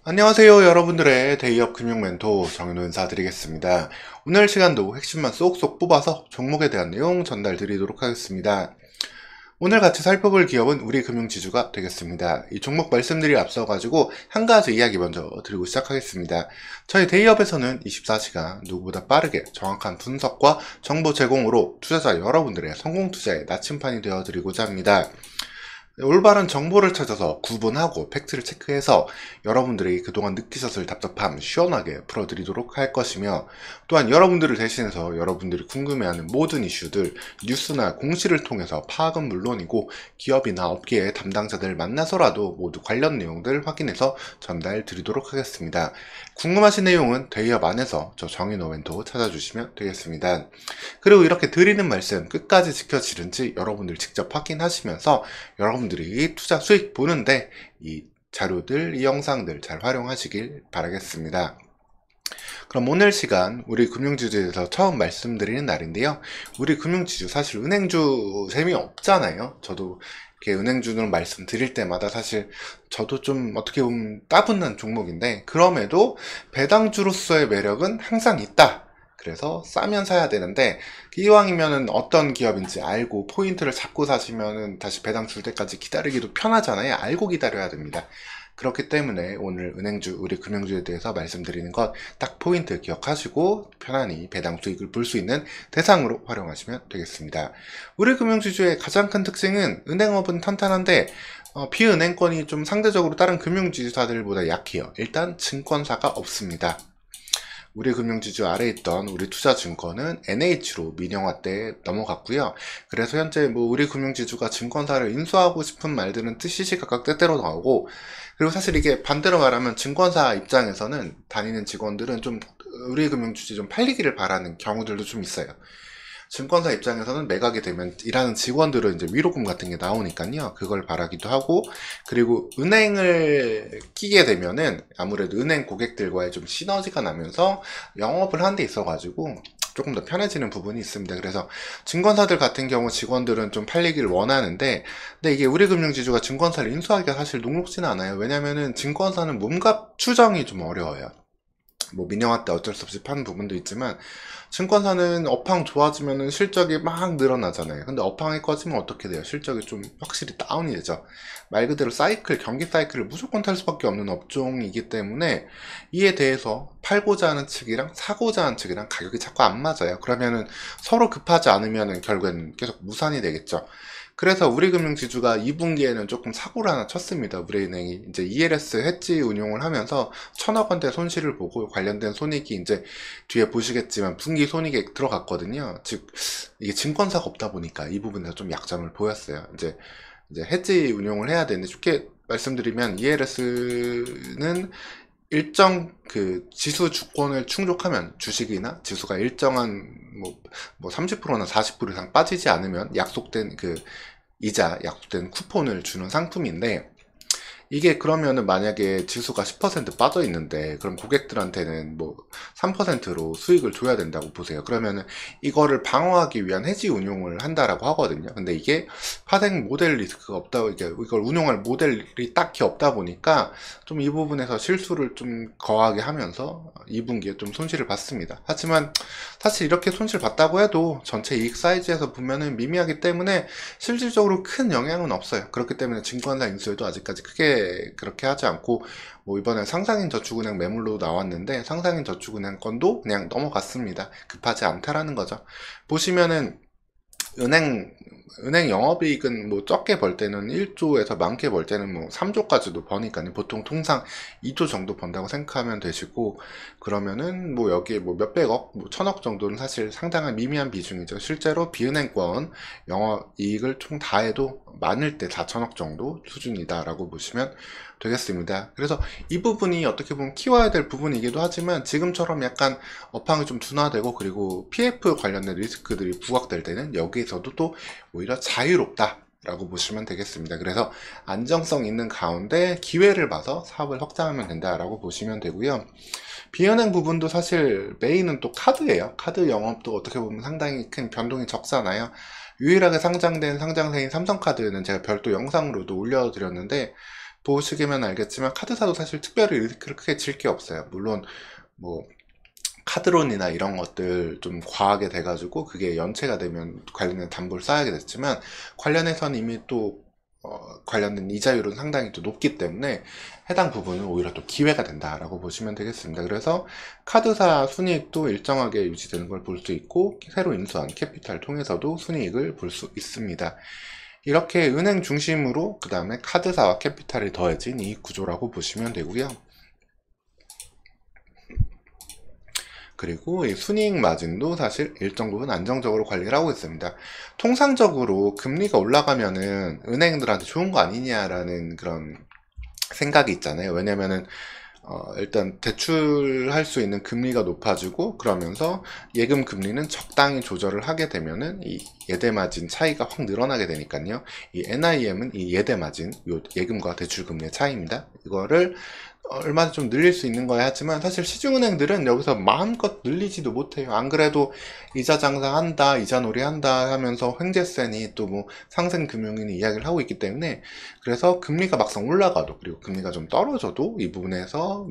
안녕하세요, 여러분들의 데이업 금융 멘토 정현우 인사드리겠습니다. 오늘 시간도 핵심만 쏙쏙 뽑아서 종목에 대한 내용 전달 드리도록 하겠습니다. 오늘 같이 살펴볼 기업은 우리금융지주가 되겠습니다. 이 종목 말씀드리 앞서가지고 한 가지 이야기 먼저 드리고 시작하겠습니다. 저희 데이업에서는 24시간 누구보다 빠르게 정확한 분석과 정보 제공으로 투자자 여러분들의 성공 투자의 나침판이 되어드리고자 합니다. 올바른 정보를 찾아서 구분하고 팩트를 체크해서 여러분들이 그동안 느끼셨을 답답함 시원하게 풀어드리도록 할 것이며, 또한 여러분들을 대신해서 여러분들이 궁금해하는 모든 이슈들, 뉴스나 공시를 통해서 파악은 물론이고 기업이나 업계의 담당자들 만나서라도 모두 관련 내용들 확인해서 전달 드리도록 하겠습니다. 궁금하신 내용은 데이업 안에서 저 정인호 멘토 찾아주시면 되겠습니다. 그리고 이렇게 드리는 말씀 끝까지 지켜지는지 여러분들 직접 확인하시면서 여러분들이 투자 수익 보는데 이 자료들, 이 영상들 잘 활용하시길 바라겠습니다. 그럼 오늘 시간 우리 금융지주에서 처음 말씀드리는 날인데요. 우리 금융지주 사실 은행주 재미없잖아요. 저도 이렇게 은행주는 말씀드릴 때마다 사실 저도 좀 어떻게 보면 따분한 종목인데, 그럼에도 배당주로서의 매력은 항상 있다. 그래서 싸면 사야 되는데, 이왕이면은 어떤 기업인지 알고 포인트를 잡고 사시면은 다시 배당 줄 때까지 기다리기도 편하잖아요. 알고 기다려야 됩니다. 그렇기 때문에 오늘 은행주, 우리 금융주에 대해서 말씀드리는 것 딱 포인트 기억하시고 편안히 배당 수익을 볼 수 있는 대상으로 활용하시면 되겠습니다. 우리 금융주주의 가장 큰 특징은 은행업은 탄탄한데 비은행권이 좀 상대적으로 다른 금융지주사들보다 약해요. 일단 증권사가 없습니다. 우리 금융지주 아래에 있던 우리 투자증권은 NH로 민영화 때 넘어갔고요. 그래서 현재 뭐 우리 금융지주가 증권사를 인수하고 싶은 말들은 시시각각 때때로 나오고, 그리고 사실 이게 반대로 말하면 증권사 입장에서는 다니는 직원들은 좀 우리 금융지주 좀 팔리기를 바라는 경우들도 좀 있어요. 증권사 입장에서는 매각이 되면 일하는 직원들은 이제 위로금 같은 게 나오니까요. 그걸 바라기도 하고, 그리고 은행을 끼게 되면은 아무래도 은행 고객들과의 좀 시너지가 나면서 영업을 한 데 있어가지고 조금 더 편해지는 부분이 있습니다. 그래서 증권사들 같은 경우 직원들은 좀 팔리기를 원하는데, 근데 이게 우리금융지주가 증권사를 인수하기가 사실 녹록지는 않아요. 왜냐면은 증권사는 몸값 추정이 좀 어려워요. 뭐 민영화 때 어쩔 수 없이 파는 부분도 있지만, 증권사는 업황 좋아지면은 실적이 막 늘어나잖아요. 근데 업황이 꺼지면 어떻게 돼요? 실적이 좀 확실히 다운이 되죠. 말 그대로 사이클, 경기 사이클을 무조건 탈 수밖에 없는 업종이기 때문에 이에 대해서 팔고자 하는 측이랑 사고자 하는 측이랑 가격이 자꾸 안 맞아요. 그러면은 서로 급하지 않으면은 결국에는 계속 무산이 되겠죠. 그래서 우리금융지주가 2분기에는 조금 사고를 하나 쳤습니다. 우리은행이 이제 ELS 해지 운용을 하면서 1,000억 원대 손실을 보고 관련된 손익이 이제 뒤에 보시겠지만 분기 손익에 들어갔거든요. 즉 이게 증권사가 없다 보니까 이 부분에서 좀 약점을 보였어요. 이제 해지 운용을 해야 되는데, 쉽게 말씀드리면 ELS는 일정 그 지수 주권을 충족하면, 주식이나 지수가 일정한 뭐 30%나 40% 이상 빠지지 않으면 약속된 그 이자, 약속된 쿠폰을 주는 상품인데, 이게 그러면은 만약에 지수가 10% 빠져 있는데 그럼 고객들한테는 뭐 3%로 수익을 줘야 된다고 보세요. 그러면은 이거를 방어하기 위한 해지 운용을 한다라고 하거든요. 근데 이게 파생 모델 리스크가 없다, 이걸 운용할 모델이 딱히 없다 보니까 좀 이 부분에서 실수를 좀 거하게 하면서 2분기에 좀 손실을 봤습니다. 하지만 사실 이렇게 손실 봤다고 해도 전체 이익 사이즈에서 보면은 미미하기 때문에 실질적으로 큰 영향은 없어요. 그렇기 때문에 증권사 인수에도 아직까지 크게 그렇게 하지 않고, 뭐 이번에 상상인 저축은행 매물로 나왔는데 상상인 저축은행 건도 그냥 넘어갔습니다. 급하지 않다라는 거죠. 보시면은 은행 영업이익은 뭐 적게 벌 때는 1조에서 많게 벌 때는 뭐 3조까지도 버니까요. 보통 통상 2조 정도 번다고 생각하면 되시고, 그러면은 뭐 여기에 뭐 몇백억, 뭐 천억 정도는 사실 상당한 미미한 비중이죠. 실제로 비은행권 영업이익을 총 다 해도 많을 때 4천억 정도 수준이다라고 보시면 되겠습니다. 그래서 이 부분이 어떻게 보면 키워야 될 부분이기도 하지만, 지금처럼 약간 업황이 좀 둔화되고 그리고 PF 관련된 리스크들이 부각될 때는 여기에서도 또 오히려 자유롭다 라고 보시면 되겠습니다. 그래서 안정성 있는 가운데 기회를 봐서 사업을 확장하면 된다라고 보시면 되고요. 비은행 부분도 사실 메인은 또 카드예요. 카드 영업도 어떻게 보면 상당히 큰 변동이 적잖아요. 유일하게 상장된 상장사인 삼성카드는 제가 별도 영상으로도 올려드렸는데, 보시면 알겠지만 카드사도 사실 특별히 그렇게 크게 질 게 없어요. 물론 뭐 카드론이나 이런 것들 좀 과하게 돼가지고 그게 연체가 되면 관련된 담보를 쌓아야 됐지만 관련해서는 이미 또 관련된 이자율은 상당히 또 높기 때문에 해당 부분은 오히려 또 기회가 된다라고 보시면 되겠습니다. 그래서 카드사 순이익도 일정하게 유지되는 걸 볼 수 있고 새로 인수한 캐피탈 통해서도 순이익을 볼 수 있습니다. 이렇게 은행 중심으로 그 다음에 카드사와 캐피탈이 더해진 이익 구조라고 보시면 되고요. 그리고 이 순이익 마진도 사실 일정 부분 안정적으로 관리를 하고 있습니다. 통상적으로 금리가 올라가면은 은행들한테 좋은 거 아니냐라는 그런 생각이 있잖아요. 왜냐면은 일단 대출할 수 있는 금리가 높아지고 그러면서 예금 금리는 적당히 조절을 하게 되면은 이 예대 마진 차이가 확 늘어나게 되니까요. 이 NIM은 이 예대 마진, 요 예금과 대출 금리의 차이입니다. 이거를 얼마나 좀 늘릴 수 있는 거야 하지만 사실 시중은행들은 여기서 마음껏 늘리지도 못해요. 안 그래도 이자 장사한다, 이자놀이 한다 하면서 횡재세니 또 뭐 상생금융인이 이야기를 하고 있기 때문에 그래서 금리가 막상 올라가도 그리고 금리가 좀 떨어져도 이 부분에서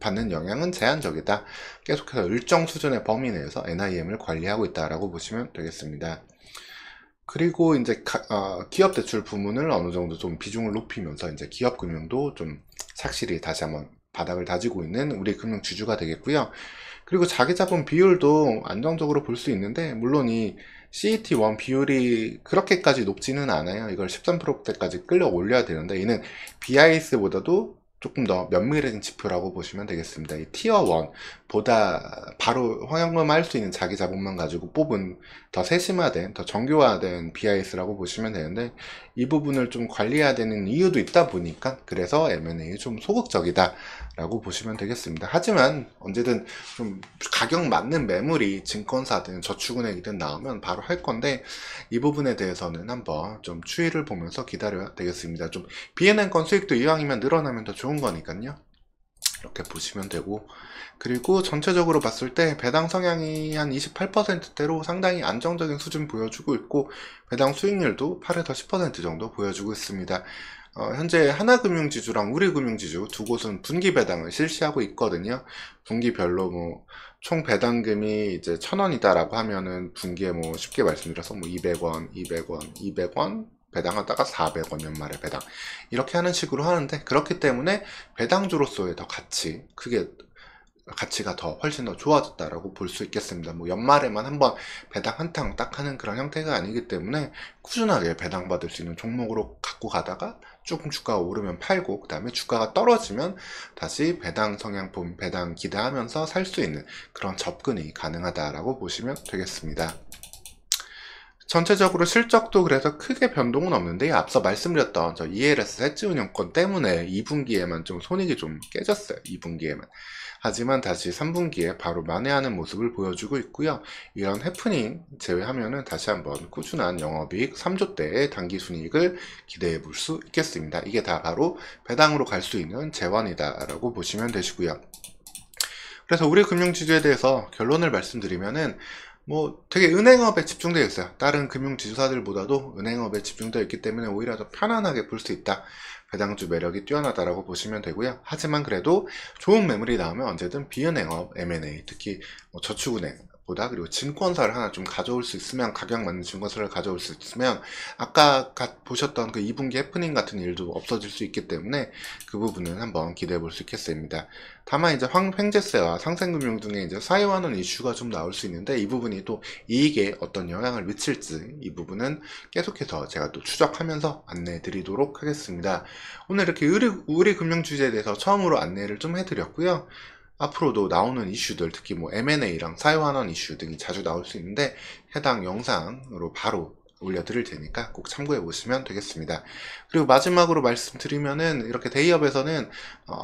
받는 영향은 제한적이다. 계속해서 일정 수준의 범위 내에서 NIM을 관리하고 있다라고 보시면 되겠습니다. 그리고 이제 기업 대출 부문을 어느 정도 좀 비중을 높이면서 이제 기업 금융도 좀 착실히 다시 한번 바닥을 다지고 있는 우리 금융 주주가 되겠고요. 그리고 자기 자본 비율도 안정적으로 볼 수 있는데 물론 이 CET1 비율이 그렇게까지 높지는 않아요. 이걸 13%대까지 끌어 올려야 되는데 이는 BIS보다도 조금 더 면밀한 지표라고 보시면 되겠습니다. 이 티어 1보다 바로 환영금할 수 있는 자기 자본만 가지고 뽑은 더 세심화된, 더 정교화된 BIS라고 보시면 되는데 이 부분을 좀 관리해야 되는 이유도 있다 보니까 그래서 M&A 좀 소극적이다 라고 보시면 되겠습니다. 하지만 언제든 좀 가격 맞는 매물이 증권사든 저축은행이든 나오면 바로 할 건데 이 부분에 대해서는 한번 좀 추이를 보면서 기다려야 되겠습니다. 좀 비은행권 수익도 이왕이면 늘어나면 더 좋은 거니까요. 이렇게 보시면 되고 그리고 전체적으로 봤을 때 배당 성향이 한 28%대로 상당히 안정적인 수준 보여주고 있고 배당 수익률도 8에서 10% 정도 보여주고 있습니다. 현재 하나금융지주랑 우리금융지주 두 곳은 분기 배당을 실시하고 있거든요. 분기별로 뭐 총 배당금이 이제 1,000원이다라고 하면은 분기에 뭐 쉽게 말씀드려서 뭐 200원, 200원, 200원 배당하다가 400원 연말에 배당 이렇게 하는 식으로 하는데 그렇기 때문에 배당주로서의 더 가치가 더 훨씬 더 좋아졌다라고 볼 수 있겠습니다. 뭐 연말에만 한번 배당 한탕 딱 하는 그런 형태가 아니기 때문에 꾸준하게 배당받을 수 있는 종목으로 갖고 가다가 조금 주가가 오르면 팔고 그 다음에 주가가 떨어지면 다시 배당 성향 배당 기대하면서 살 수 있는 그런 접근이 가능하다라고 보시면 되겠습니다. 전체적으로 실적도 그래서 크게 변동은 없는데 앞서 말씀드렸던 저 ELS 해지운용권 때문에 2분기에만 좀 손익이 좀 깨졌어요. 2분기에만. 하지만 다시 3분기에 바로 만회하는 모습을 보여주고 있고요. 이런 해프닝 제외하면은 다시 한번 꾸준한 영업이익 3조대의 당기순이익을 기대해 볼 수 있겠습니다. 이게 다 바로 배당으로 갈 수 있는 재원이다라고 보시면 되시고요. 그래서 우리 금융지주에 대해서 결론을 말씀드리면은 뭐 되게 은행업에 집중되어 있어요. 다른 금융지주사들보다도 은행업에 집중되어 있기 때문에 오히려 더 편안하게 볼 수 있다. 배당주 매력이 뛰어나다라고 보시면 되고요. 하지만 그래도 좋은 매물이 나오면 언제든 비은행업, M&A, 특히 뭐 저축은행보다 그리고 증권사를 하나 좀 가져올 수 있으면 가격 맞는 증권사를 가져올 수 있으면 아까 보셨던 그 2분기 해프닝 같은 일도 없어질 수 있기 때문에 그 부분은 한번 기대해 볼 수 있겠습니다. 다만 이제 횡재세와 상생금융 등의 이제 사회환원 이슈가 좀 나올 수 있는데 이 부분이 또 이익에 어떤 영향을 미칠지 이 부분은 계속해서 제가 또 추적하면서 안내해 드리도록 하겠습니다. 오늘 이렇게 우리 금융 주제에 대해서 처음으로 안내를 좀 해드렸고요. 앞으로도 나오는 이슈들 특히 뭐 M&A랑 사회환원 이슈 등이 자주 나올 수 있는데 해당 영상으로 바로 올려드릴 테니까 꼭 참고해 보시면 되겠습니다. 그리고 마지막으로 말씀드리면은 이렇게 대기업에서는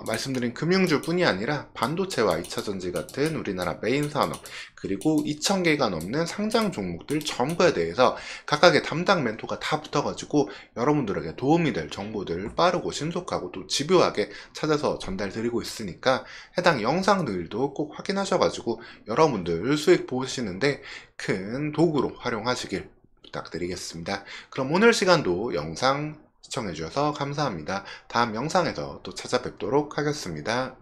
말씀드린 금융주 뿐이 아니라 반도체와 2차전지 같은 우리나라 메인 산업 그리고 2,000개가 넘는 상장 종목들 전부에 대해서 각각의 담당 멘토가 다 붙어가지고 여러분들에게 도움이 될 정보들 빠르고 신속하고 또 집요하게 찾아서 전달드리고 있으니까 해당 영상들도 꼭 확인하셔가지고 여러분들 수익 보시는데 큰 도구로 활용하시길 부탁드리겠습니다. 그럼 오늘 시간도 영상 시청해주셔서 감사합니다. 다음 영상에서 또 찾아뵙도록 하겠습니다.